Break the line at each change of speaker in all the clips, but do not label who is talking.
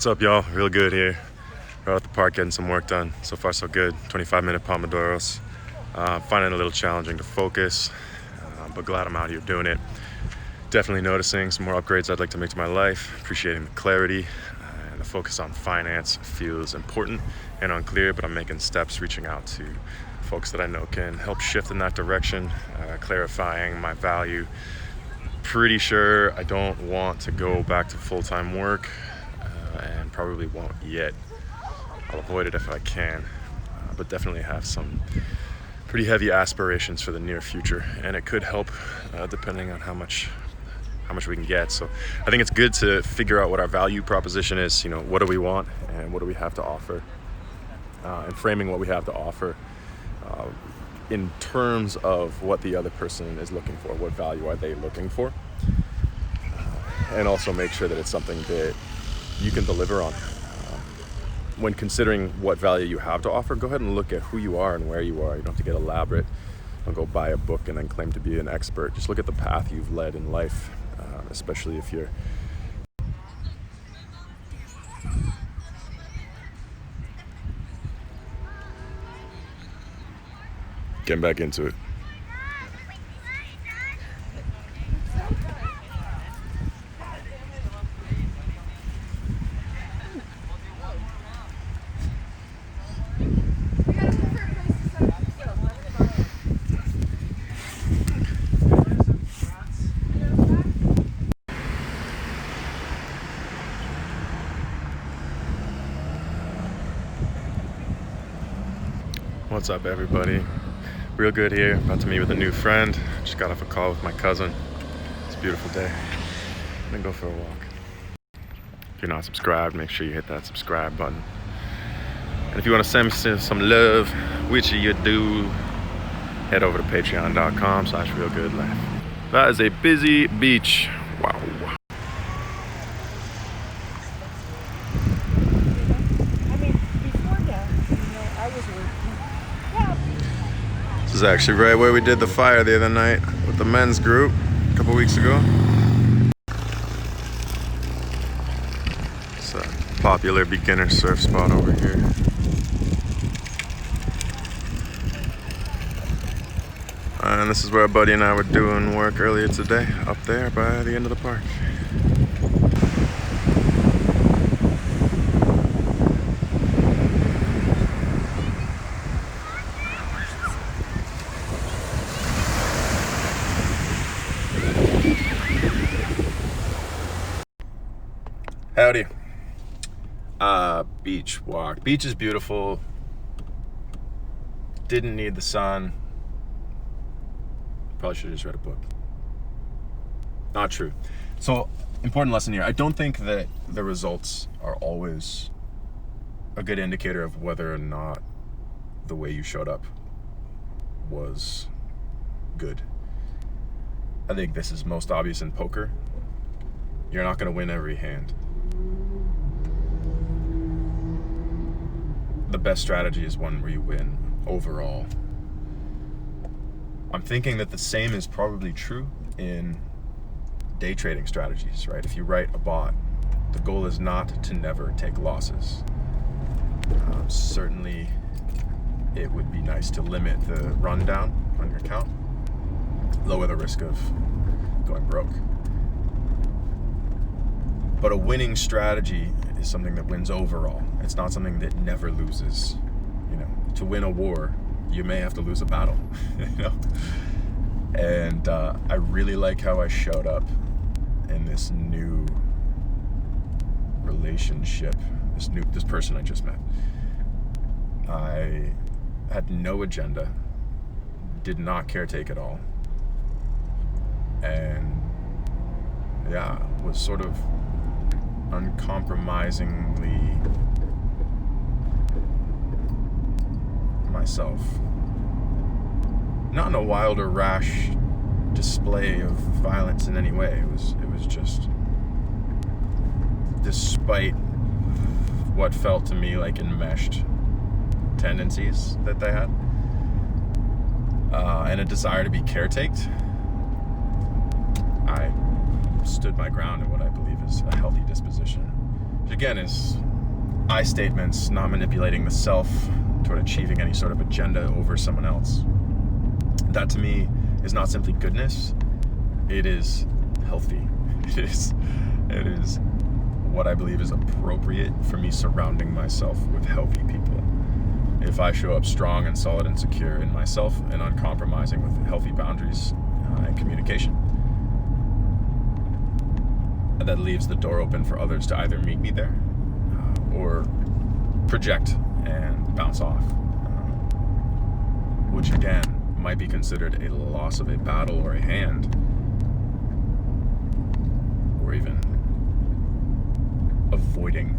What's up, y'all? Real good here. Right at the park getting some work done. So far, so good. 25-minute Pomodoros. Finding it a little challenging to focus, but glad I'm out here doing it. Definitely noticing some more upgrades I'd like to make to my life. Appreciating the clarity and the focus on finance feels important and unclear, but I'm making steps, reaching out to folks that I know can help shift in that direction, clarifying my value. Pretty sure I don't want to go back to full-time work and probably won't yet. I'll avoid it if I can, but definitely have some pretty heavy aspirations for the near future, and it could help depending on how much we can get. So I think it's good to figure out what our value proposition is. What do we want and what do we have to offer, and framing what we have to offer in terms of what the other person is looking for. What value are they looking for? And also make sure that it's something that you can deliver on. When considering what value you have to offer, go ahead and look at who you are and where you are. You don't have to get elaborate. Don't go buy a book and then claim to be an expert. Just look at the path you've led in life, especially if you're getting back into it. What's up, everybody? Real good here. About to meet with a new friend. Just got off a call with my cousin. It's a beautiful day. I'm gonna go for a walk. If you're not subscribed, make sure you hit that subscribe button. And if you want to send me some love, which you do, head over to patreon.com/realgoodlife. That is a busy beach. Wow. This is actually right where we did the fire the other night with the men's group a couple weeks ago. It's a popular beginner surf spot over here. And this is where our buddy and I were doing work earlier today, up there by the end of the park. Howdy. Beach walk. Beach is beautiful. Didn't need the sun. Probably should have just read a book. Not true. So, important lesson here. I don't think that the results are always a good indicator of whether or not the way you showed up was good. I think this is most obvious in poker. You're not going to win every hand. The best strategy is one where you win overall. I'm thinking that the same is probably true in day trading strategies, right? If you write a bot, the goal is not to never take losses. Certainly, it would be nice to limit the rundown on your account, lower the risk of going broke. But a winning strategy is something that wins overall. It's not something that never loses. To win a war, you may have to lose a battle. And I really like how I showed up in this new relationship, this person I just met. I had no agenda, did not caretake at all, and was sort of uncompromisingly myself. Not in a wild or rash display of violence in any way. It was just, despite what felt to me like enmeshed tendencies that they had, and a desire to be caretaked, I stood my ground in what I believe is a healthy disposition. again is I statements, not manipulating the self toward achieving any sort of agenda over someone else. That to me is not simply goodness, it is healthy. It is what I believe is appropriate for me surrounding myself with healthy people. If I show up strong and solid and secure in myself and uncompromising with healthy boundaries and communication, that leaves the door open for others to either meet me there or project and bounce off, which again might be considered a loss of a battle or a hand, or even avoiding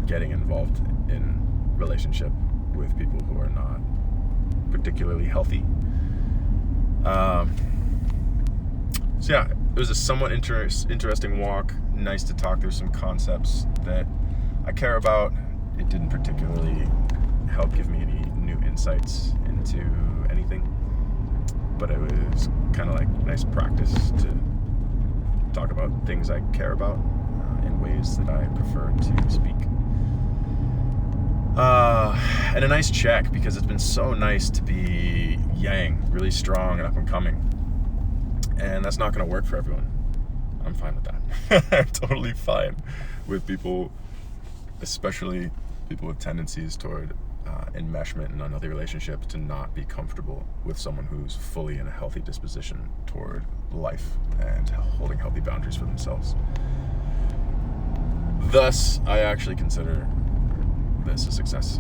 getting involved in relationship with people who are not particularly healthy. So yeah, it was a somewhat interesting walk. Nice to talk through some concepts that I care about. It didn't particularly help give me any new insights into anything, but it was kind of like nice practice to talk about things I care about in ways that I prefer to speak. And a nice check, because it's been so nice to be yang, really strong and up and coming. And that's not going to work for everyone. I'm fine with that. I'm totally fine with people, especially people with tendencies toward enmeshment and unhealthy relationships, to not be comfortable with someone who's fully in a healthy disposition toward life and holding healthy boundaries for themselves. Thus, I actually consider this a success,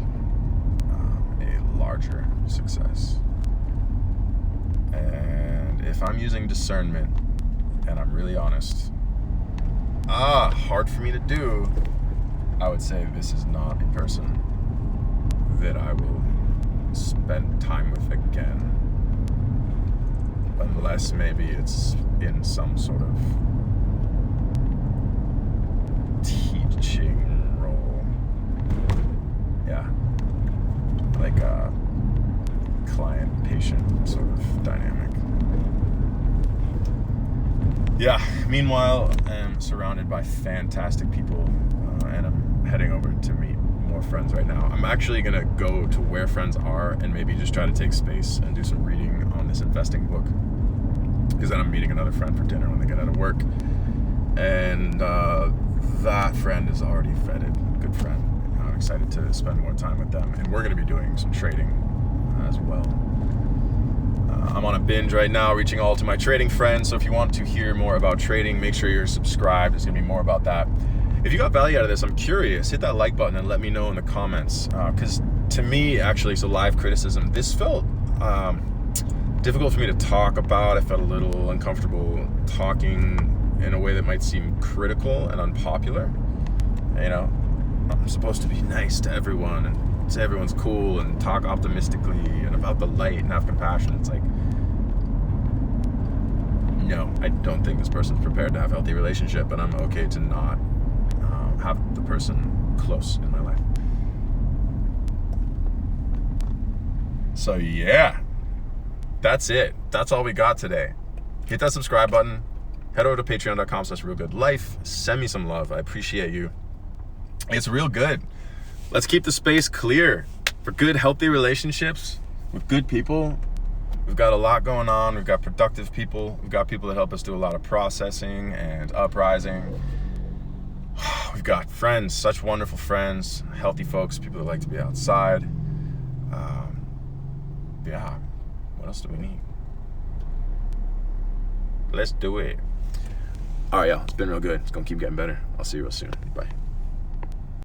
a larger success. And if I'm using discernment and I'm really honest, hard for me to do, I would say this is not a person that I will spend time with again, unless maybe it's in some sort of teaching role. Yeah, like a client-patient sort of dynamic. Yeah, meanwhile, I'm surrounded by fantastic people, and I'm heading over to meet more friends right now. I'm actually gonna go to where friends are and maybe just try to take space and do some reading on this investing book, because then I'm meeting another friend for dinner when they get out of work, and that friend is already vetted, good friend. I'm excited to spend more time with them, and we're gonna be doing some trading as well. I'm on a binge right now, reaching all to my trading friends, so if you want to hear more about trading, make sure you're subscribed. There's gonna be more about that. If you got value out of this, I'm curious, hit that like button and let me know in the comments, because to me, actually, so live criticism, this felt difficult for me to talk about. I felt a little uncomfortable talking in a way that might seem critical and unpopular. You know, I'm supposed to be nice to everyone and say everyone's cool and talk optimistically and about the light and have compassion. It's like, no, I don't think this person's prepared to have a healthy relationship, but I'm okay to not have the person close in my life. So yeah, that's it. That's all we got today. Hit that subscribe button. Head over to patreon.com/realgoodlife. Send me some love. I appreciate you. It's real good. Let's keep the space clear for good, healthy relationships with good people. We've got a lot going on. We've got productive people. We've got people that help us do a lot of processing and uprising. We've got friends, such wonderful friends, healthy folks, people that like to be outside. Yeah, what else do we need? Let's do it. All right, y'all, it's been real good. It's gonna keep getting better. I'll see you real soon. Bye.